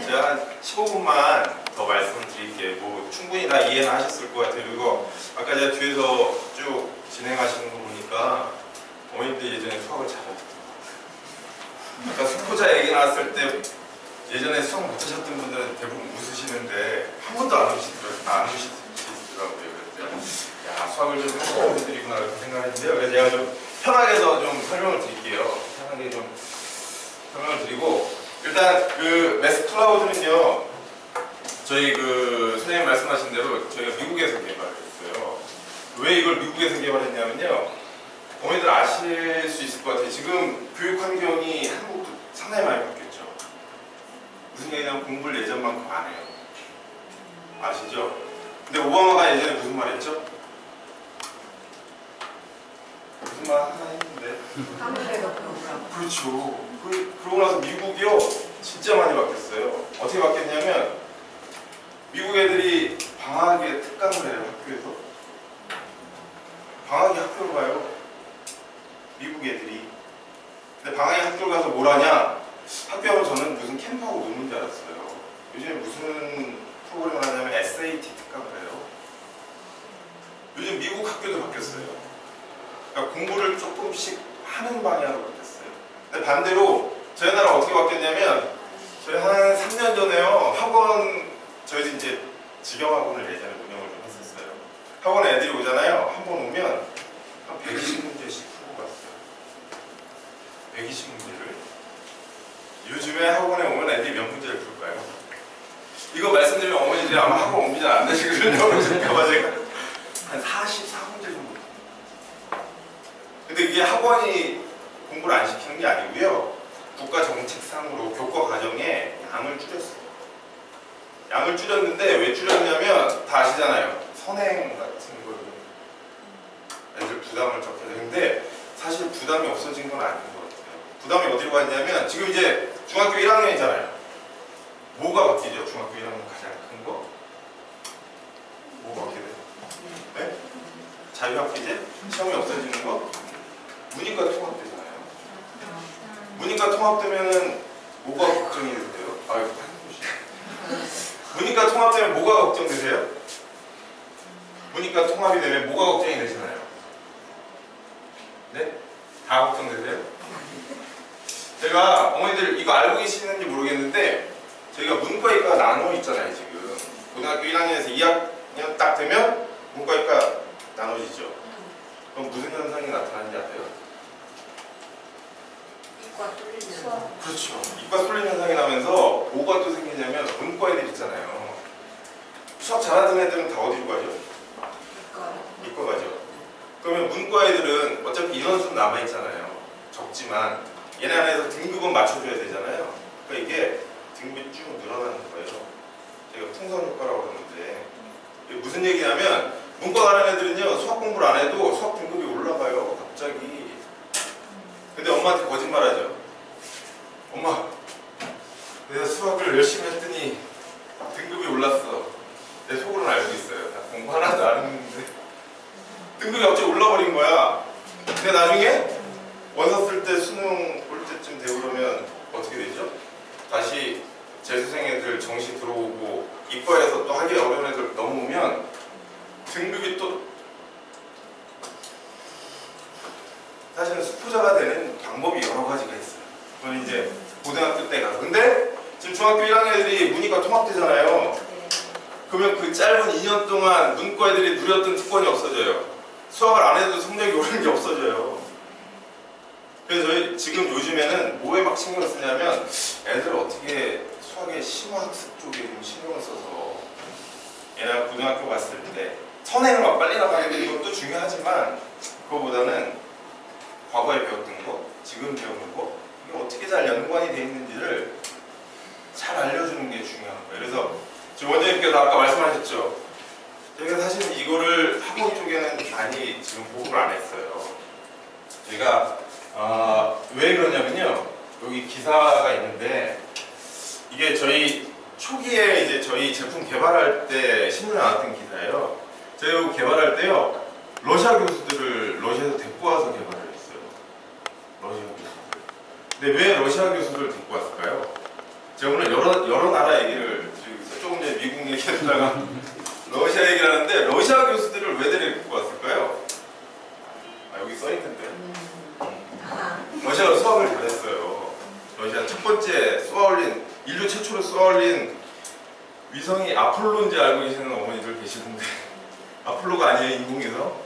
제가 한 15분만 더 말씀을 드릴게요. 뭐 충분히 다 이해는 하셨을 것 같아요. 그리고 아까 제가 뒤에서 쭉 진행하시는 거 보니까 어머님들 예전에 수학을 잘하셨던 것 같아요. 아까 수포자 얘기 나왔을 때 예전에 수학 못하셨던 분들은 대부분 웃으시는데 한 번도 안 웃으시더라고요. 그래서 야, 수학을 좀 하시는 분들이구나 이렇게 생각했는데요. 그래서 제가 좀 편하게 좀 설명을 드릴게요. 편하게 좀 설명을 드리고, 일단 그 매스 클라우드는요, 저희 그 선생님 말씀하신 대로 저희가 미국에서 개발했어요. 왜 이걸 미국에서 개발했냐면요, 어머니들 아실 수 있을 것 같아요. 지금 교육 환경이 한국도 상당히 많이 바뀌었죠. 무슨 얘기냐면 공부를 예전만큼 안 해요. 아시죠? 근데 오바마가 예전에 무슨 말 했죠? 무슨 말 하나 했는데. 그렇죠. 그러고 나서 미국이요, 진짜 많이 바뀌었어요. 어떻게 바뀌었냐면, 미국 애들이 방학에 특강을 해요, 학교에서. 방학에 학교를 가요. 미국 애들이. 근데 방학에 학교를 가서 뭘 하냐? 학교 하면 저는 무슨 캠프하고 노는 줄 알았어요. 요즘에 무슨 프로그램을 하냐면 SAT 특강을 해요. 요즘 미국 학교도 바뀌었어요. 그러니까 공부를 조금씩 하는 방향으로 바뀌었어요. 근데 반대로 저희 나라 어떻게 바뀌었냐면, 저희 한 3년 전에요, 학원, 저희도 이제 직영학원을 예전에 운영을 좀 했었어요. 학원에 애들이 오잖아요. 한 번 오면 한 120문제씩 풀고 갔어요. 120문제를. 요즘에 학원에 오면 애들이 몇 문제를 풀까요? 이거 말씀드리면 어머니들이 아마 학원 옮기지 안 되시거든요. 그러실까봐 제가 한 44문제 정도. 근데 이게 학원이 공부를 안 시키는 게 아니고요, 국가 정책상으로 교과 과정에 양을 줄였어요. 양을 줄였는데 왜 줄였냐면, 다 아시잖아요. 선행 같은 걸 애들 부담을 적게 해요. 근데 사실 부담이 없어진 건 아닌 것 같아요. 부담이 어디로 갔냐면, 지금 이제 중학교 1학년이잖아요. 뭐가 바뀌죠? 중학교 1학년 가장 큰 거? 뭐가 바뀌게 돼요? 네? 자유학기제? 시험이 없어지는 거? 문이과 통합되잖아요. 문이과 통합되면은 뭐가 걱정이 되세요? 아유, 문이과 통합되면 뭐가 걱정되세요? 문이과 통합이 되면 뭐가 걱정이 되시나요? 네? 다 걱정되세요? 제가 어머니들 이거 알고 계시는지 모르겠는데, 저희가 문과 이과 나눠 있잖아요. 지금 고등학교 1학년에서 2학년 딱 되면 문과 이과 나눠지죠. 그럼 무슨 현상이 나타나는지 아세요? 이과 뚫리는 수학. 그렇죠. 이과 쏠림 현상이 나면서 뭐가 또 생기냐면, 문과 애들 있잖아요. 수학 잘하는 애들은 다 어디로 가죠? 이과 가죠. 그러면 문과 애들은 어차피 인원수는 남아있잖아요. 적지만 얘네 안에서 등급은 맞춰줘야 되잖아요. 그러니까 이게 등급이 쭉 늘어나는 거예요. 제가 풍선 효과라고 그러는데, 이게 무슨 얘기냐면, 문과 가는 애들은요, 수학 공부를 안 해도 수학 등급이 올라가요, 갑자기. 근데 엄마한테 거짓말하죠. 엄마, 내가 수학을 열심히 했더니 등급이 올랐어. 내 속으로는 알고 있어요. 나 공부 하나도 안 했는데 등급이 갑자기 올라버린 거야. 근데 나중에 원서 쓸 때 수능 볼 때쯤 되고 그러면 어떻게 되죠? 다시 재수생 애들 정시 들어오고 이과에서 또 하기 어려운 애들 넘어오면 등급이 또, 사실은 수포자가 되는 방법이 여러 가지가 있어요. 그건 이제 고등학교 때 가서. 근데 지금 중학교 1학년 애들이 문이과 통합되잖아요. 그러면 그 짧은 2년 동안 문과 애들이 누렸던 특권이 없어져요. 수학을 안 해도 성적이 오르는 게 없어져요. 그래서 저희 지금 요즘에는 뭐에 막 신경을 쓰냐면, 애들 어떻게 수학의 심화학습 쪽에 좀 신경을 써서 얘네가 고등학교 갔을 때 선행을 막 빨리 나가게 되는 것도 중요하지만, 그거보다는 과거에 배웠던 거, 지금 배우는 거, 이게 어떻게 잘 연관이 돼 있는지를 잘 알려주는 게 중요한 거예요. 그래서 지금 원장님께서 아까 말씀하셨죠. 저희가 사실 이거를 학원 쪽에는 많이 지금 보급을 안 했어요. 저희가 왜 그러냐면요, 여기 기사가 있는데, 이게 저희 초기에 이제 저희 제품 개발할 때 신문에 나왔던 기사예요. 저희 이거 개발할 때요, 러시아 교수들을 러시아에서 데리고 와서 개발을 했어요. 러시아 교수들. 근데 왜 러시아 교수들을 데리고 왔을까요? 제가 오늘 여러 나라 얘기를 조금 전에 미국 얘기했다가 러시아 얘기를 하는데 러시아 교수들을 왜 데리고 왔을까요? 아, 여기 써있는데 러시아가 수학을 잘했어요. 러시아 첫 번째 쏘아올린 인류 최초로 쏘아올린 위성이 아폴로인지 알고 계시는 어머니들 계시는데 아폴로가 아니에요. 인공위성.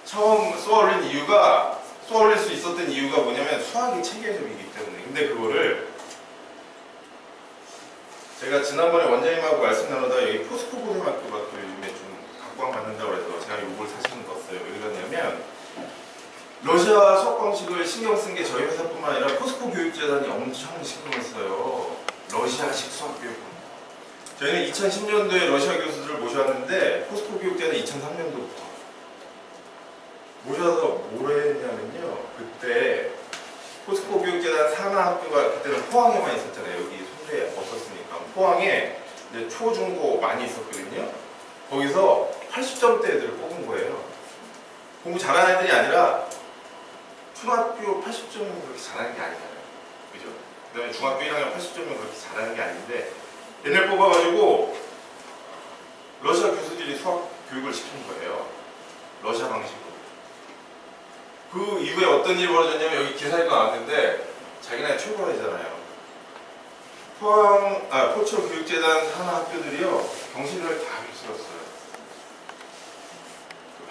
처음 쏘아올린 이유가 쏘아올릴 수 있었던 이유가 뭐냐면 수학이 체계적이기 때문에. 근데 그거를 제가 지난번에 원장님하고 말씀 나누다가 여기 포스코 고등학교가 또 요즘에 좀 각광 받는다고 해서 제가 요걸 사실은 넣었어요. 왜 그러냐면 러시아 수학 방식을 신경 쓴 게 저희 회사뿐만 아니라 포스코 교육재단이 엄청 신경을 써요. 러시아식 수학 교육. 저희는 2010년도에 러시아 교수들을 모셔왔는데 포스코 교육재단은 2003년도부터 모셔서 뭘 했냐면요. 그때 포스코 교육재단 산하학교가 그때는 포항에만 있었잖아요. 여기 서울에 없었으니까. 포항에 이제 초, 중, 고 많이 있었거든요. 거기서 80점대 애들을 뽑은 거예요. 공부 잘하는 애들이 아니라 초등학교 80점이면 그렇게 잘하는 게 아니잖아요. 그죠? 그 다음에 중학교 1학년 80점이면 그렇게 잘하는 게 아닌데 얘네를 뽑아가지고 러시아 교수들이 수학 교육을 시킨 거예요. 러시아 방식으로. 그 이후에 어떤 일이 벌어졌냐면 여기 기사가 나왔는데 자기네 최고라잖아요. 포천 교육재단 산하 학교들이요 경시를 다 휩쓸었어요.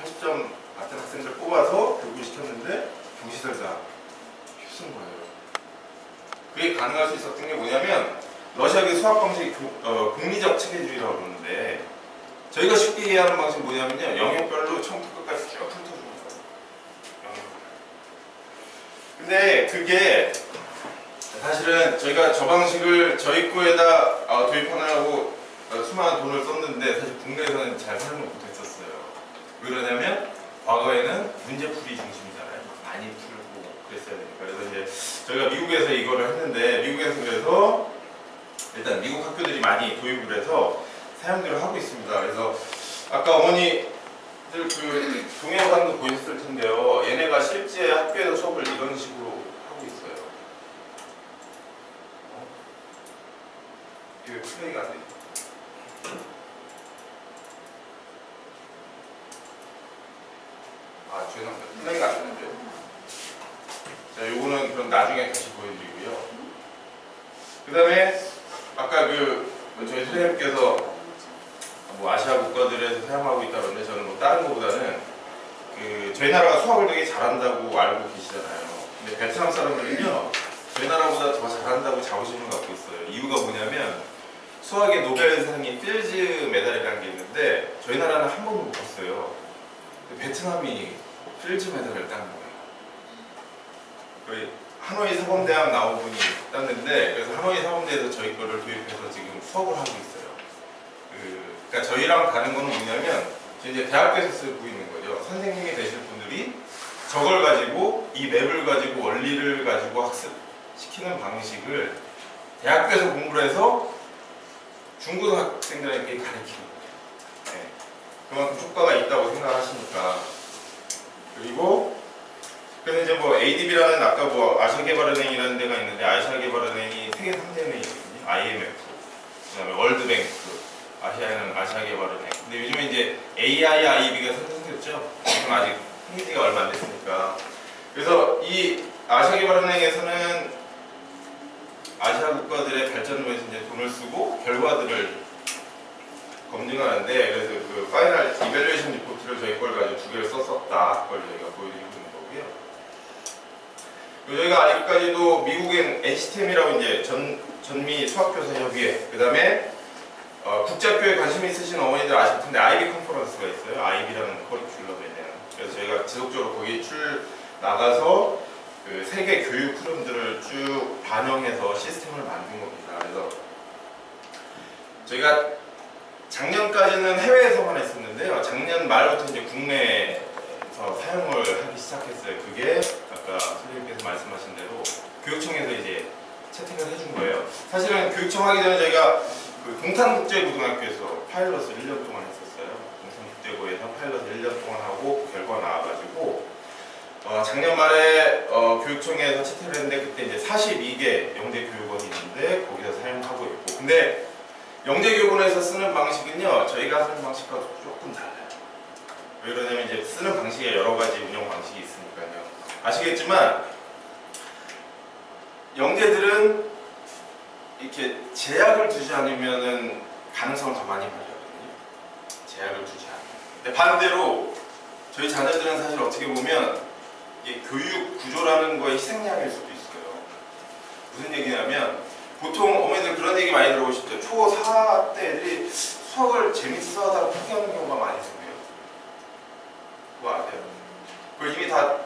80점 같은 학생들 뽑아서 교육을 시켰는데 경시들 다 휩쓴 거예요. 그게 가능할 수 있었던 게 뭐냐면 러시아의 수학 방식이 공리적 체계주의라고 그러는데 저희가 쉽게 이해하는 방식은 뭐냐면요 영역별로 처음부터 끝까지 쭉 훑어주는 거예요. 근데 그게 사실은 저희가 저 방식을 저희 거에다 도입하느라고 수많은 돈을 썼는데 사실 국내에서는 잘 사용을 못했었어요. 왜 그러냐면 과거에는 문제풀이 중심이잖아요. 많이 풀고 그랬어야 되니까. 그래서 이제 저희가 미국에서 이거를 했는데 미국에서 그래서 일단 미국 학교들이 많이 도입을 해서 사용들을 하고 있습니다. 그래서 아까 어머니들 그 동영상도 보셨을 텐데요. 얘네가 실제 학교에서 수업을 이런 식으로 하고 있어요. 이게 플레이가 안 돼. 아, 죄송합니다. 플레이가 안 되는데요. 자, 요거는 그럼 나중에 다시 보여드리고요. 그 다음에 아까 저희 선생님께서 뭐 아시아 국가들에서 사용하고 있다 그러는데 저는 뭐 다른 것보다는 저희 나라가 수학을 되게 잘한다고 알고 계시잖아요. 근데 베트남 사람들은요 저희 나라보다 더 잘한다고 자부심을 갖고 있어요. 이유가 뭐냐면 수학의 노벨상인 필즈 메달이라는 게 있는데 저희 나라는 한 번도 못 봤어요. 베트남이 필즈 메달을 딴 거예요. 하노이 사범대학 나온 분이 땄는데 그래서 하노이 사범대에서 저희 거를 도입해서 지금 수업을 하고 있어요. 그러니까 저희랑 다른 거는 뭐냐면 이제 대학교에서 쓰고 있는 거죠. 선생님이 되실 분들이 저걸 가지고 이 맵을 가지고 원리를 가지고 학습시키는 방식을 대학교에서 공부를 해서 중고등학생들에게 가르치는 거예요. 네. 그만큼 효과가 있다고 생각하시니까. 그리고 그래서 이제 뭐 ADB라는 아까 뭐 아시아개발은행이라는 데가 있는데 아시아개발은행이 세계 3대 은행이거든요. IMF, 그다음에 월드뱅크, 아시아에는 아시아개발은행. 근데 요즘에 이제 AIIB가 새로 생겼죠. 지금 아직 생기지가 얼마 안 됐으니까. 그래서 이 아시아개발은행에서는 아시아 국가들의 발전을 위해서 이제 돈을 쓰고 결과들을 검증하는데 그래서 그 파이널 이밸류에이션 리포트를 저희 걸 가지고 2개를 썼었다. 그걸 저희가 보여드리고 있는 거고요. 저희가 아직까지도 미국엔 NCTM이라고 이제 전미 수학교사협의회, 그 다음에 국제학교에 관심 있으신 어머니들 아실 텐데 IB 컨퍼런스가 있어요. IB라는 커리큘럼에 대한. 그래서 저희가 지속적으로 거기 나가서 그 세계 교육 흐름들을 쭉 반영해서 시스템을 만든 겁니다. 그래서 저희가 작년까지는 해외에서만 했었는데요. 작년 말부터 이제 국내에서 사용을 하기 시작했어요. 그게 아까 선생님께서 말씀하신 대로 교육청에서 이제 채택을 해준 거예요. 사실은 교육청 하기 전에 저희가 그 동탄국제고등학교에서 파일럿을 1년 동안 했었어요. 동탄국제고에서 파일럿을 1년 동안 하고 그 결과 나와가지고 작년 말에 교육청에서 채택을 했는데 그때 이제 42개 영대 교육원이 있는데 거기서 사용하고 있고. 근데 영재교본에서 쓰는 방식은요, 저희가 하는 방식과 조금 달라요. 왜 그러냐면 이제 쓰는 방식에 여러 가지 운영 방식이 있으니까요. 아시겠지만 영재들은 이렇게 제약을 두지 않으면은 가능성을 더 많이 발휘하거든요. 제약을 두지 않으면. 근데 반대로 저희 자녀들은 사실 어떻게 보면 이게 교육 구조라는 거의 희생양일 수도 있어요. 무슨 얘기냐면 보통 어머니들 그런 얘기 많이 들어보시죠. 초4 때 애들이 수학을 재밌어 하다가 포기하는 경우가 많이 생겨요. 그거 아세요? 그걸 이미 다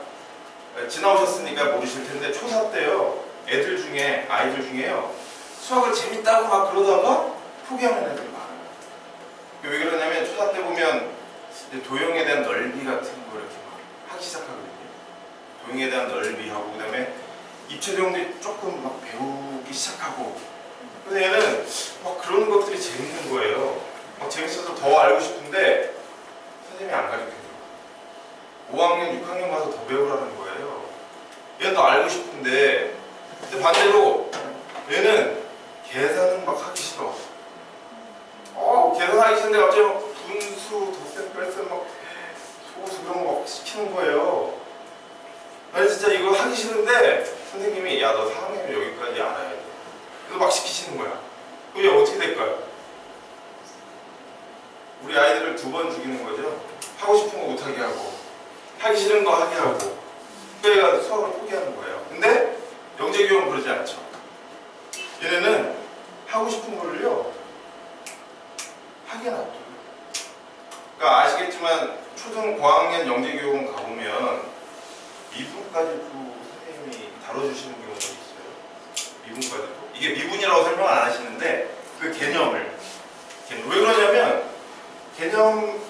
지나오셨으니까 모르실 텐데 초4 때요. 아이들 중에요. 수학을 재밌다고 막 그러다가 포기하는 애들이 많아요. 왜 그러냐면 초4 때 보면 도형에 대한 넓이 같은 거 이렇게 막 하기 시작하거든요. 도형에 대한 넓이하고 그 다음에 입체도형도 조금 막 배우기 시작하고 근데 얘는 막 그런 것들이 재밌는 거예요. 막 재밌어서 더 알고 싶은데 선생님이 안 가르쳐줘요. 5학년, 6학년 가서 더 배우라는 거예요. 얘는 더 알고 싶은데 근데 반대로 얘는 계산은 막 하기 싫어. 계산하기 싫은데 갑자기 막 분수, 덧셈, 뺄셈 막 소수 그런 거 막 시키는 거예요. 아니 진짜 이거 하기 싫은데 선생님이 야 너 4학년 여기까지 알아야 돼. 그래서 막 시키시는 거야. 그럼 얘 어떻게 될까요? 우리 아이들을 2번 죽이는 거죠. 하고 싶은 거 못하게 하고 하기 싫은 거 하게 하고 그래가 수학을 포기하는 거예요. 근데 영재교육은 그러지 않죠. 얘네는 하고 싶은 거를요 하게 놔둬요. 그러니까 아시겠지만 초등 고학년 영재교육원 가보면 미분까지도 선생님이 다뤄주시는 경우가 있어요. 미분까지도. 이게 미분이라고 설명 안 하시는데 그 개념을 왜 그러냐면 개념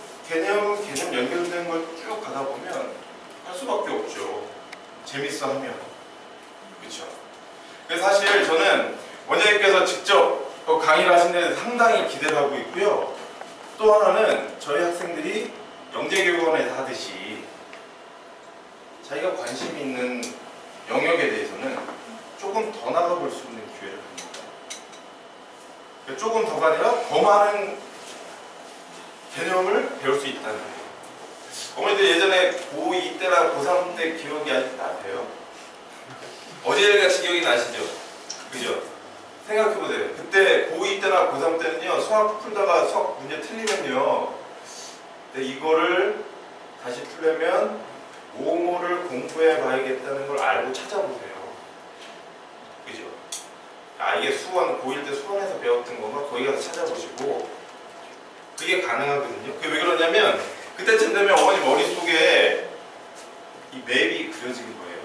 연결된 걸 쭉 가다 보면 할 수밖에 없죠. 재밌어 하면. 그렇죠. 그래서 사실 저는 원장님께서 직접 강의를 하신 데 상당히 기대를 하고 있고요. 또 하나는 저희 학생들이 영재교육원에서 하듯이 자기가 관심 있는 영역에 대해서는 조금 더 나가볼 수 있는 기회를 줍니다. 조금 더가 아니라 더 많은 개념을 배울 수 있다는 거예요. 어머니들 예전에 고2 때나 고3 때 기억이 아직 나세요? 어제같이 기억이 나시죠? 그죠? 생각해보세요. 그때 고2 때나 고3 때는요, 수학 풀다가 수학 문제 틀리면요, 근데 이거를 다시 풀려면 뭐뭐를 공부해 봐야겠다는 걸 알고 찾아보세요. 그죠? 아, 이게 수원, 고1 때 수원에서 배웠던 건가? 거기 가서 찾아보시고, 그게 가능하거든요. 그게 왜 그러냐면, 그때쯤 되면 어머니 머릿속에 이 맵이 그려진 거예요.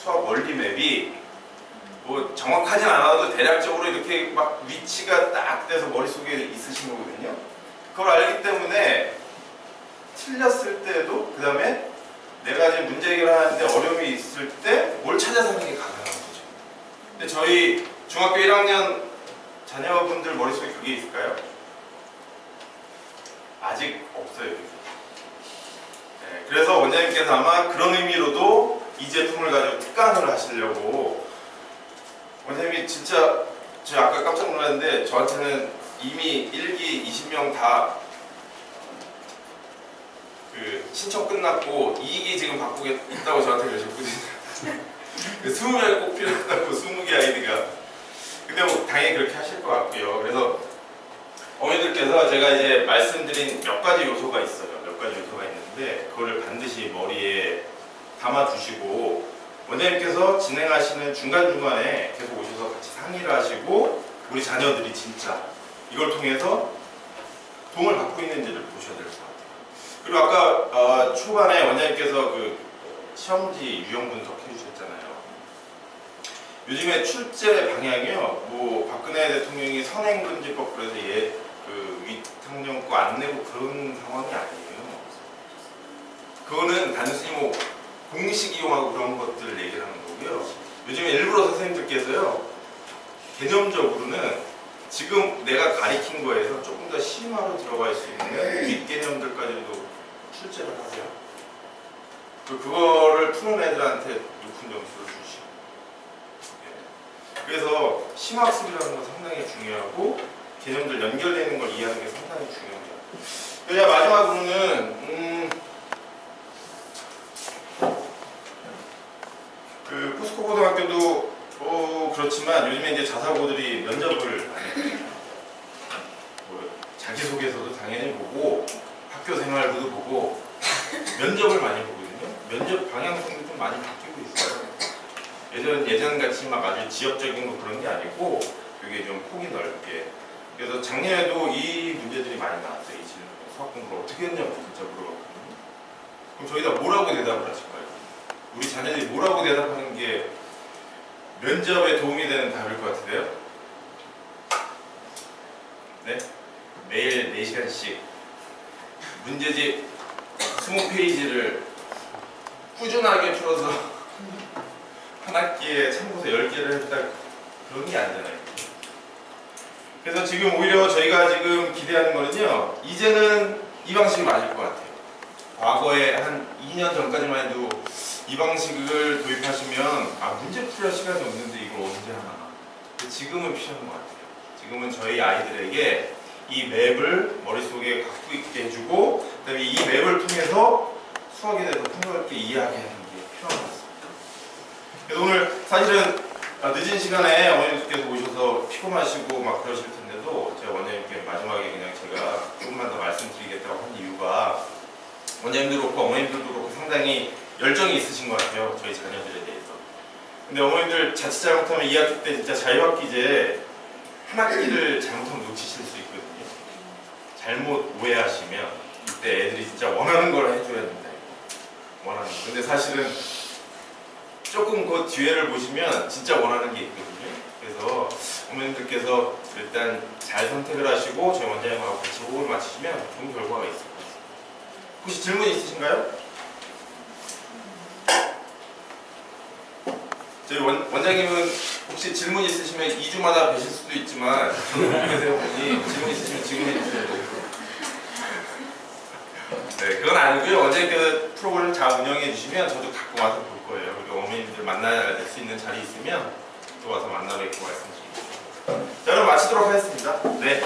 수학 원리 맵이. 뭐 정확하진 않아도 대략적으로 이렇게 막 위치가 딱 돼서 머릿속에 있으신 거거든요. 그걸 알기 때문에 틀렸을 때도 그 다음에 내가 지금 문제 해결하는데 어려움이 있을 때 뭘 찾아서 하는 게 가능한 거죠. 근데 저희 중학교 1학년 자녀분들 머릿속에 그게 있을까요? 아직 없어요. 네, 그래서 원장님께서 아마 그런 의미로도 이 제품을 가지고 특강을 하시려고 원장님이 진짜 제가 아까 깜짝 놀랐는데 저한테는 이미 1기 20명 다 그 신청 끝났고 2기 지금 받고 있다고 저한테 그러셨거든요. 20명이 꼭 필요하다고 20개 아이디가. 근데 뭐 당연히 그렇게 하실 것 같고요. 그래서 어머니들께서 제가 이제 말씀드린 몇 가지 요소가 있어요. 몇 가지 요소가 있는데 그거를 반드시 머리에 담아두시고 원장님께서 진행하시는 중간중간에 계속 오셔서 같이 상의를 하시고 우리 자녀들이 진짜 이걸 통해서 도움을 받고 있는지를 보셔야 될 것 같아요. 그리고 아까 초반에 원장님께서 그 시험지 유형 분석 해주셨잖아요. 요즘에 출제 방향이요. 뭐 박근혜 대통령이 선행금지법 그래서 그 위탁령고 안 내고 그런 상황이 아니에요. 그거는 단순히 뭐 공식 이용하고 그런 것들을 얘기를 하는 거고요. 요즘에 일부러 선생님들께서요, 개념적으로는 지금 내가 가리킨 거에서 조금 더 심화로 들어갈 수 있는 윗개념들까지도 출제를 하세요. 그거를 푸는 애들한테 높은 점수를 주시고. 그래서 심화학습이라는 건 상당히 중요하고 개념들 연결되는 걸 이해하는 게 상당히 중요해요. 그래야 마지막으로는 그 포스코 고등학교도 그렇지만 요즘에 이제 자사고들이 면접을 많이 해요. 뭐 자기소개서도 당연히 보고 학교 생활도 보고 면접을 많이 보거든요. 면접 방향성도 좀 많이 바뀌고 있어요. 예전같이 막 아주 지역적인 거 그런 게 아니고 되게 좀 폭이 넓게. 그래서 작년에도 이 문제들이 많이 나왔어요. 이 질문. 수학 공부를 어떻게 했냐고 진짜 물어봤거든요. 그럼 저희가 뭐라고 대답을 하실까요? 우리 자녀들이 뭐라고 대답하는 게 면접에 도움이 되는 답일 것 같은데요? 네? 매일 4시간씩 문제집 20페이지를 꾸준하게 풀어서 한 학기에 참고서 10개를 했다, 그런 게 아니잖아요. 그래서 지금 오히려 저희가 지금 기대하는 거는요, 이제는 이 방식이 맞을 것 같아요. 과거에 한 2년 전까지만 해도 이 방식을 도입하시면 문제 풀이할 시간이 없는데 이걸 언제 하나. 지금은 필요한 것 같아요. 지금은 저희 아이들에게 이 맵을 머릿속에 갖고 있게 해주고, 그다음에 이 맵을 통해서 수학에 대해서 풍부하게 이해하게 하는 게 필요한 것 같습니다. 그래서 오늘 사실은 늦은 시간에 어머님께서 오셔서 피곤하시고 막 그러실 텐데도 제가 원장님께 마지막에 그냥 제가 조금만 더 말씀드리겠다고 한 이유가, 원장님도 그렇고 어머님들도 그렇고 상당히 열정이 있으신 것 같아요. 저희 자녀들에 대해서. 근데 어머님들 자칫 잘못하면 2학기 때 진짜 자유학기제 한 학기를 잘못하면 놓치실 수 있거든요. 잘못 오해하시면 이때 애들이 진짜 원하는 걸 해줘야 된다. 원하는 거. 근데 사실은 조금 그 뒤에를 보시면 진짜 원하는 게 있거든요. 그래서 어머님들께서 일단 잘 선택을 하시고 저희 원장님하고 같이 호흡을 맞추시면 좋은 결과가 있을 것 같습니다. 혹시 질문 있으신가요? 저희 원장님은 혹시 질문 있으시면 2주마다 뵈실 수도 있지만 저는 못 계세요. 보니 질문 있으시면 지금 해주셔야 돼요. 네, 그건 아니고요. 원장님께서 프로그램을 잘 운영해 주시면 저도 갖고 와서 볼 거예요. 그리고 어머님들 만날 수 있는 자리 있으면 또 와서 만나 뵙고 말씀드리겠습니다. 자, 그럼 마치도록 하겠습니다. 네.